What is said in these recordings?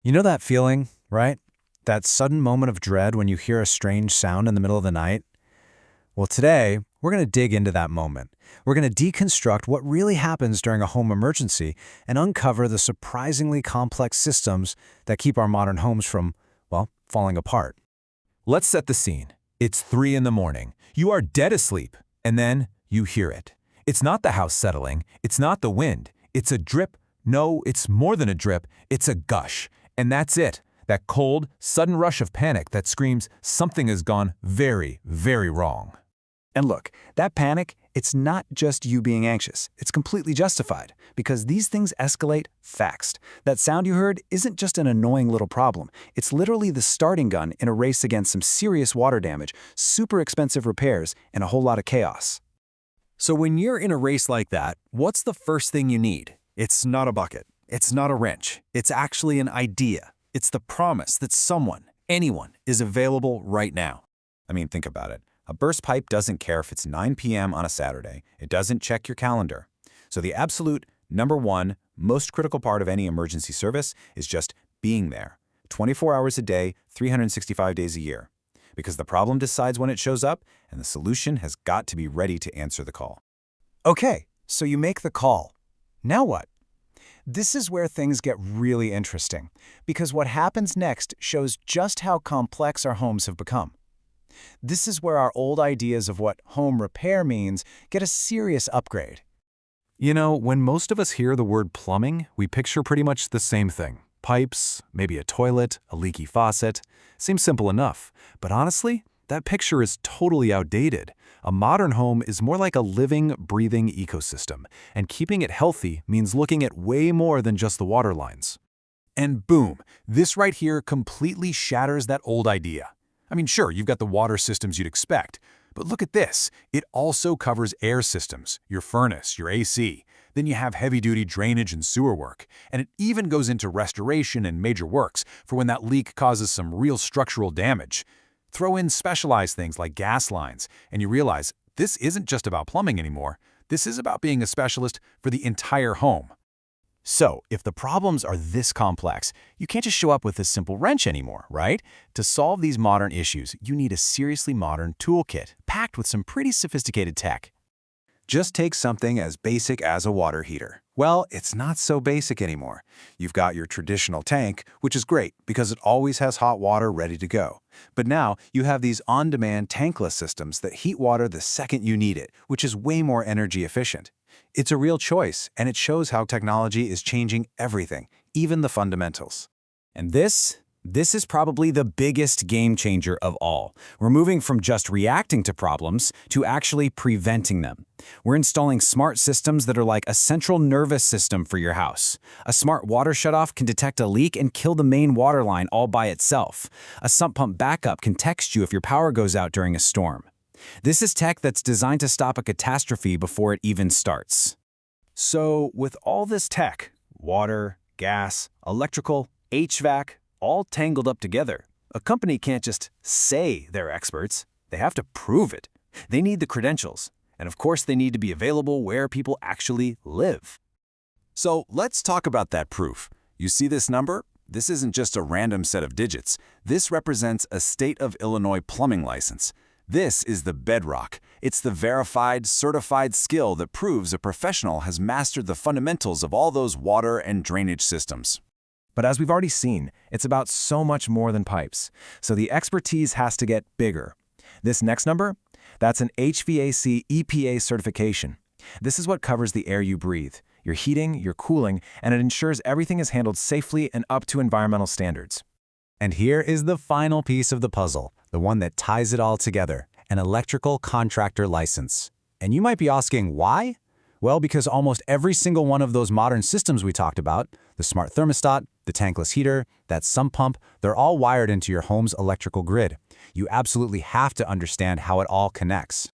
You know that feeling, right? That sudden moment of dread when you hear a strange sound in the middle of the night? Well, today, we're going to dig into that moment. We're going to deconstruct what really happens during a home emergency and uncover the surprisingly complex systems that keep our modern homes from, well, falling apart. Let's set the scene. It's 3 in the morning. You are dead asleep, and then you hear it. It's not the house settling. It's not the wind. It's a drip. No, it's more than a drip. It's a gush. And that's it. That cold, sudden rush of panic that screams something has gone very, very wrong. And look, that panic, it's not just you being anxious. It's completely justified because these things escalate fast. That sound you heard isn't just an annoying little problem. It's literally the starting gun in a race against some serious water damage, super expensive repairs, and a whole lot of chaos. So when you're in a race like that, what's the first thing you need? It's not a bucket. It's not a wrench. It's actually an idea. It's the promise that someone, anyone, is available right now. I mean, think about it. A burst pipe doesn't care if it's 9 p.m. on a Saturday. It doesn't check your calendar. So the absolute number one, most critical part of any emergency service is just being there. 24 hours a day, 365 days a year. Because the problem decides when it shows up, and the solution has got to be ready to answer the call. Okay, so you make the call. Now what? This is where things get really interesting, because what happens next shows just how complex our homes have become. This is where our old ideas of what home repair means get a serious upgrade. You know, when most of us hear the word plumbing, we picture pretty much the same thing. Pipes, maybe a toilet, a leaky faucet. Seems simple enough, but honestly, that picture is totally outdated. A modern home is more like a living, breathing ecosystem, and keeping it healthy means looking at way more than just the water lines. And boom, this right here completely shatters that old idea. I mean, sure, you've got the water systems you'd expect, but look at this. It also covers air systems, your furnace, your AC. Then you have heavy-duty drainage and sewer work, and it even goes into restoration and major works for when that leak causes some real structural damage. Throw in specialized things like gas lines, and you realize this isn't just about plumbing anymore. This is about being a specialist for the entire home. So, if the problems are this complex, you can't just show up with a simple wrench anymore, right? To solve these modern issues, you need a seriously modern toolkit, packed with some pretty sophisticated tech. Just take something as basic as a water heater. Well, it's not so basic anymore. You've got your traditional tank, which is great because it always has hot water ready to go. But now you have these on-demand tankless systems that heat water the second you need it, which is way more energy efficient. It's a real choice, and it shows how technology is changing everything, even the fundamentals. And this is probably the biggest game changer of all. We're moving from just reacting to problems to actually preventing them. We're installing smart systems that are like a central nervous system for your house. A smart water shutoff can detect a leak and kill the main water line all by itself. A sump pump backup can text you if your power goes out during a storm. This is tech that's designed to stop a catastrophe before it even starts. So, with all this tech, water, gas, electrical, HVAC, all tangled up together, a company can't just say they're experts. They have to prove it. They need the credentials. And of course, they need to be available where people actually live. So let's talk about that proof. You see this number? This isn't just a random set of digits. This represents a state of Illinois plumbing license. This is the bedrock. It's the verified, certified skill that proves a professional has mastered the fundamentals of all those water and drainage systems. But as we've already seen, it's about so much more than pipes. So the expertise has to get bigger. This next number? That's an HVAC EPA certification. This is what covers the air you breathe, your heating, your cooling, and it ensures everything is handled safely and up to environmental standards. And here is the final piece of the puzzle, the one that ties it all together, an electrical contractor license. And you might be asking, why? Well, because almost every single one of those modern systems we talked about, the smart thermostat, the tankless heater, that sump pump, they're all wired into your home's electrical grid. You absolutely have to understand how it all connects.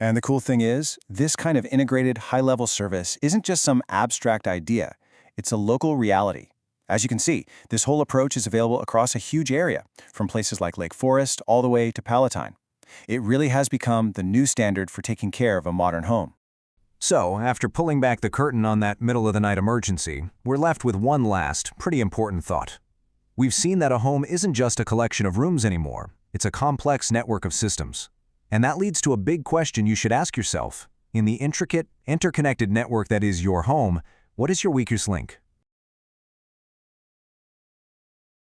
And the cool thing is, this kind of integrated high-level service isn't just some abstract idea. It's a local reality. As you can see, this whole approach is available across a huge area, from places like Lake Forest all the way to Palatine. It really has become the new standard for taking care of a modern home. So, after pulling back the curtain on that middle-of-the-night emergency, we're left with one last, pretty important thought. We've seen that a home isn't just a collection of rooms anymore. It's a complex network of systems. And that leads to a big question you should ask yourself. In the intricate, interconnected network that is your home, what is your weakest link?